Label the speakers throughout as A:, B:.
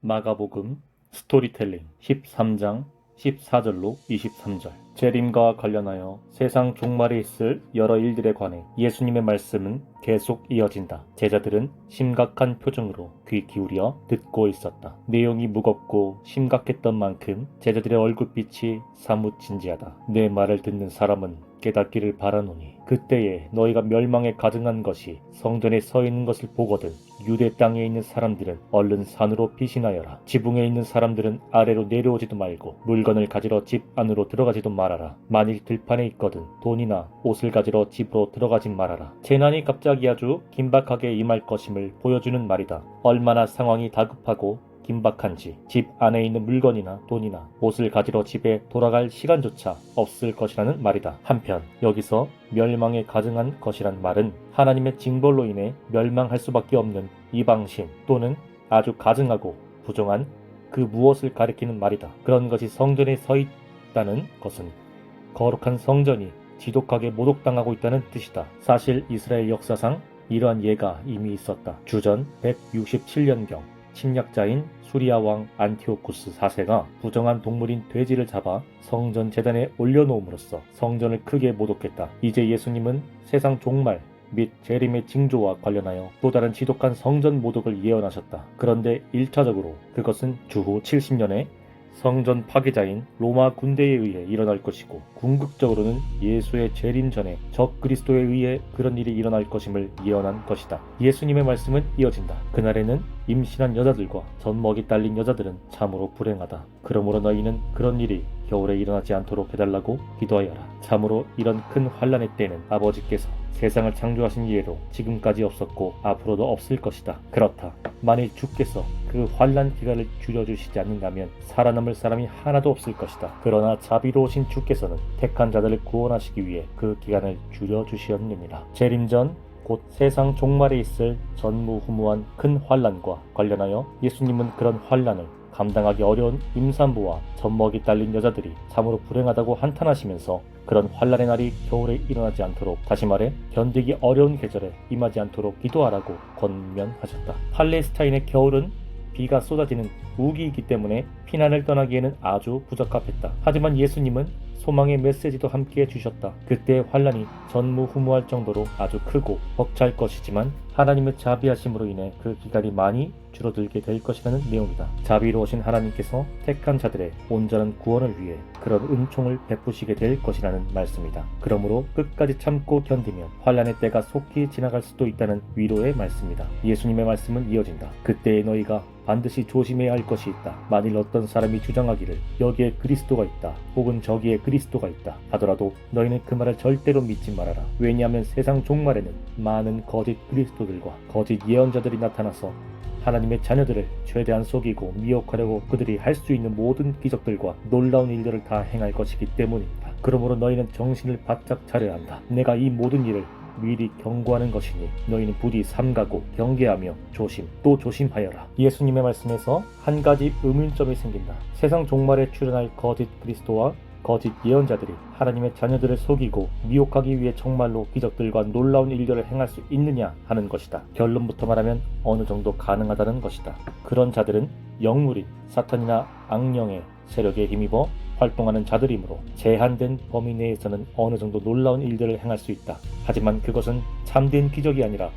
A: 마가복음 스토리텔링 13장 14절로 23절. 재림과 관련하여 세상 종말에 있을 여러 일들에 관해 예수님의 말씀은 계속 이어진다. 제자들은 심각한 표정으로 귀 기울여 듣고 있었다. 내용이 무겁고 심각했던 만큼 제자들의 얼굴빛이 사뭇 진지하다. 내 말을 듣는 사람은 깨닫기를 바라노니 그때에 너희가 멸망에 가증한 것이 성전에 서 있는 것을 보거든 유대 땅에 있는 사람들은 얼른 산으로 피신하여라. 지붕에 있는 사람들은 아래로 내려오지도 말고 물건을 가지러 집 안으로 들어가지도 말아라. 만일 들판에 있거든 돈이나 옷을 가지러 집으로 들어가지 말아라. 재난이 갑자기 아주 긴박하게 임할 것임을 보여주는 말이다. 얼마나 상황이 다급하고 긴박한지 집 안에 있는 물건이나 돈이나 옷을 가지러 집에 돌아갈 시간조차 없을 것이라는 말이다. 한편 여기서 멸망에 가증한 것이란 말은 하나님의 징벌로 인해 멸망할 수밖에 없는 이방신 또는 아주 가증하고 부정한 그 무엇을 가리키는 말이다. 그런 것이 성전에 서 있다는 것은 거룩한 성전이 지독하게 모독당하고 있다는 뜻이다. 사실 이스라엘 역사상 이러한 예가 이미 있었다. 주전 167년경 침략자인 수리아 왕 안티오쿠스 4세가 부정한 동물인 돼지를 잡아 성전 제단에 올려놓음으로써 성전을 크게 모독했다. 이제 예수님은 세상 종말 및 재림의 징조와 관련하여 또 다른 지독한 성전 모독을 예언하셨다. 그런데 1차적으로 그것은 주후 70년에 성전 파괴자인 로마 군대에 의해 일어날 것이고 궁극적으로는 예수의 재림 전에 적 그리스도에 의해 그런 일이 일어날 것임을 예언한 것이다. 예수님의 말씀은 이어진다. 그날에는 임신한 여자들과 젖먹이 딸린 여자들은 참으로 불행하다. 그러므로 너희는 그런 일이 겨울에 일어나지 않도록 해달라고 기도하여라. 참으로 이런 큰 환난의 때는 아버지께서 세상을 창조하신 이래로 지금까지 없었고 앞으로도 없을 것이다. 그렇다. 만일 주께서 그 환난 기간을 줄여주시지 않는다면 살아남을 사람이 하나도 없을 것이다. 그러나 자비로우신 주께서는 택한 자들을 구원하시기 위해 그 기간을 줄여주시었느니라. 재림 전 곧 세상 종말에 있을 전무후무한 큰 환난과 관련하여 예수님은 그런 환난을 감당하기 어려운 임산부와 젖먹이 딸린 여자들이 참으로 불행하다고 한탄하시면서 그런 환난의 날이 겨울에 일어나지 않도록, 다시 말해 견디기 어려운 계절에 임하지 않도록 기도하라고 권면하셨다. 팔레스타인의 겨울은 비가 쏟아지는 우기이기 때문에 피난을 떠나기에는 아주 부적합했다. 하지만 예수님은 소망의 메시지도 함께 주셨다. 그때의 환란이 전무후무할 정도로 아주 크고 벅찰 것이지만 하나님의 자비하심으로 인해 그 기간이 많이 줄어들게 될 것이라는 내용이다. 자비로우신 하나님께서 택한 자들의 온전한 구원을 위해 그런 은총을 베푸시게 될 것이라는 말씀이다. 그러므로 끝까지 참고 견디면 환란의 때가 속히 지나갈 수도 있다는 위로의 말씀이다. 예수님의 말씀은 이어진다. 그때에 너희가 반드시 조심해야 할 것이 있다. 만일 어떤 사람이 주장하기를 여기에 그리스도가 있다 혹은 저기에 그리스도가 있다 하더라도 너희는 그 말을 절대로 믿지 말아라. 왜냐하면 세상 종말에는 많은 거짓 그리스도들과 거짓 예언자들이 나타나서 하나님의 자녀들을 최대한 속이고 미혹하려고 그들이 할 수 있는 모든 기적들과 놀라운 일들을 다 행할 것이기 때문입니다. 그러므로 너희는 정신을 바짝 차려야 한다. 내가 이 모든 일을 미리 경고하는 것이니 너희는 부디 삼가고 경계하며 조심 또 조심하여라. 예수님의 말씀에서 한 가지 의문점이 생긴다. 세상 종말에 출현할 거짓 그리스도와 거짓 예언자들이 하나님의 자녀들을 속이고 미혹하기 위해 정말로 기적들과 놀라운 일들을 행할 수 있느냐 하는 것이다. 결론부터 말하면 어느 정도 가능하다는 것이다. 그런 자들은 영물인 사탄이나 악령의 세력에 힘입어 활동하는 자들이므로 제한된 범위 내에서는 어느 정도 놀라운 일들을 행할 수 있다. 하지만 그것은 참된 기적이 아니라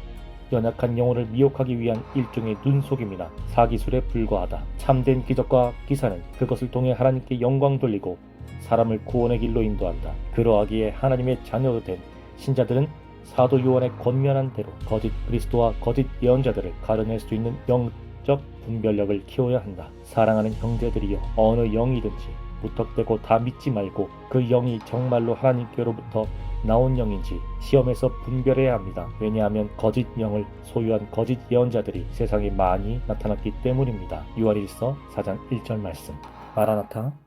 A: 연약한 영혼을 미혹하기 위한 일종의 눈속임이나 사기술에 불과하다. 참된 기적과 기사는 그것을 통해 하나님께 영광 돌리고 사람을 구원의 길로 인도한다. 그러하기에 하나님의 자녀로 된 신자들은 사도 요한의 권면한 대로 거짓 그리스도와 거짓 예언자들을 가려낼 수 있는 영적 분별력을 키워야 한다. 사랑하는 형제들이여, 어느 영이든지 무턱대고 다 믿지 말고 그 영이 정말로 하나님께로부터 나온 영인지 시험해서 분별해야 합니다. 왜냐하면 거짓 영을 소유한 거짓 예언자들이 세상에 많이 나타났기 때문입니다. 요한일서 4장 1절 말씀. 마라나타.